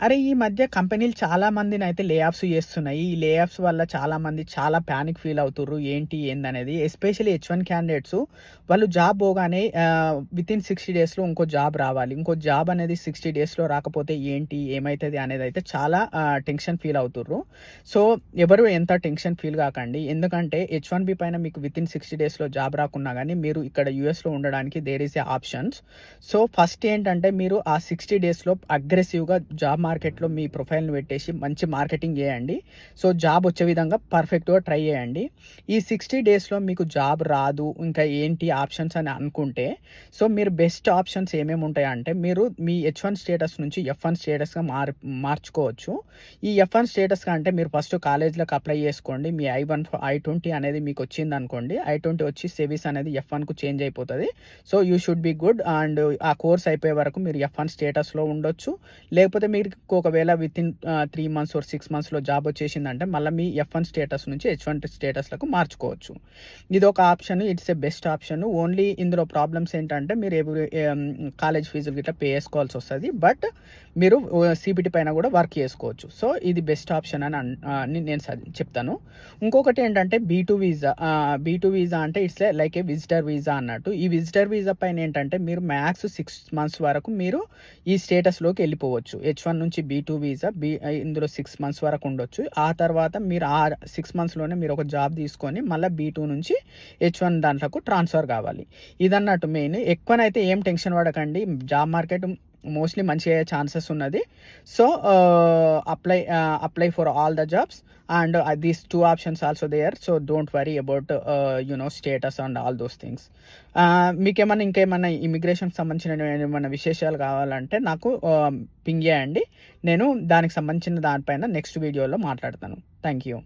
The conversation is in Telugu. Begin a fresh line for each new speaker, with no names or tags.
అరే! ఈ మధ్య కంపెనీలు చాలా మందినైతే లే ఆఫ్స్ చేస్తున్నాయి. ఈ లే ఆఫ్స్ వల్ల చాలామంది చాలా పానిక్ ఫీల్ అవుతుర్రు. ఏంటి ఏందనేది. ఎస్పెషల్లీ హెచ్-1 క్యాండిడేట్స్ వాళ్ళు జాబ్ పోగానే వితిన్ 60 డేస్‌లో ఇంకో జాబ్ రావాలి. ఇంకో జాబ్ అనేది 60 డేస్‌లో రాకపోతే ఏంటి? ఏమైతది? అనేదైతే చాలా టెన్షన్ ఫీల్ అవుతుర్రు. సో, ఎవరు ఎంత టెన్షన్ ఫీల్ కాకండి. ఎందుకంటే హెచ్-1బీ పైన మీకు వితిన్ 60 డేస్‌లో జాబ్ రాకున్నా గానీ మీరు ఇక్కడ యూఎస్‌లో ఉండడానికి there is a options. So, first ఏంటంటే మీరు ఆ 60 డేస్‌లో అగ్రెసివ్‌గా జాబ్ మార్కెట్‌లో మీ ప్రొఫైల్‌ని పెట్టేసి మంచి మార్కెటింగ్ చేయండి. సో, జాబ్ వచ్చే విధంగా పర్ఫెక్ట్‌గా ట్రై చేయండి. ఈ 60 డేస్‌లో మీకు జాబ్ రాదు, ఇంకా ఏంటి ఆప్షన్స్ అని అనుకుంటే, సో, మీరు బెస్ట్ ఆప్షన్స్ ఏమేమి ఉంటాయంటే, మీరు మీ హెచ్-1 స్టేటస్ నుంచి ఎఫ్-1 స్టేటస్‌గా మార్చుకోవచ్చు. ఈ ఎఫ్-1 స్టేటస్‌గా అంటే మీరు ఫస్ట్ కాలేజ్‌లకు అప్లై చేసుకోండి. మీ ఐ-20 అనేది మీకు వచ్చిందనుకోండి. ఐ-20 వచ్చి సెవిస్ అనేది ఎఫ్-1కు చేంజ్ అయిపోతది. So, you should be good and ఆ కోర్స్ అయిపోయే వరకు మీరు ఎఫ్-1 స్టేటస్‌లో ఉండొచ్చు. లేకపోతే మీరు ఒకవేళ వితిన్ 3 మంత్స్ ఆర్ 6 మంత్స్‌లో జాబ్ వచ్చేసిందంటే మళ్ళీ మీ ఎఫ్-1 స్టేటస్ నుంచి హెచ్-1 స్టేటస్‌లకు మార్చుకోవచ్చు. ఇదొక option. It's a best option. Only ఇందులో ప్రాబ్లమ్స్ ఏంటంటే మీరు కాలేజ్ ఫీజులు గిట్లా పే చేసుకోవాల్సి వస్తది. బట్ మీరు సీపీటీ పైన కూడా వర్క్ చేసుకోవచ్చు. సో, ఇది బెస్ట్ ఆప్షన్ అని నేను చెప్తాను. ఇంకొకటి ఏంటంటే బీ2 వీసా. బీ2 వీసా అంటే it's like A visitor visa అన్నట్టు. ఈ విజిటర్ వీసా పైన ఏంటంటే మీరు మ్యాక్స్ 6 మంత్స్ వరకు మీరు ఈ స్టేటస్‌లోకి వెళ్ళిపోవచ్చు. హెచ్-1 నుంచి బీ2 వీసా ఇందులో 6 మంత్స్ వరకు ఉండొచ్చు. ఆ తర్వాత మీరు 6 మంత్స్‌లోనే మీరు ఒక జాబ్ తీసుకొని మళ్ళీ బీ2 నుంచి హెచ్-1 దాంట్లోకి ట్రాన్స్‌ఫర్ కావాలి. ఇదన్నట్టు మెయిన్. ఎక్కువనైతే ఏం టెన్షన్ పడకండి. జాబ్ మార్కెట్ మోస్ట్‌లీ మంచిగా అయ్యే ఛాన్సెస్ ఉన్నది. So, apply for all the jobs and these 2 options also there. So, don't worry about status and all those things. ఇంకేమన్నా ఇమిగ్రేషన్‌కి సంబంధించిన ఏమన్నా విశేషాలు కావాలంటే నాకు పింగ్ చేయండి. నేను దానికి సంబంధించిన దానిపైన నెక్స్ట్ వీడియోలో మాట్లాడతాను. Thank you.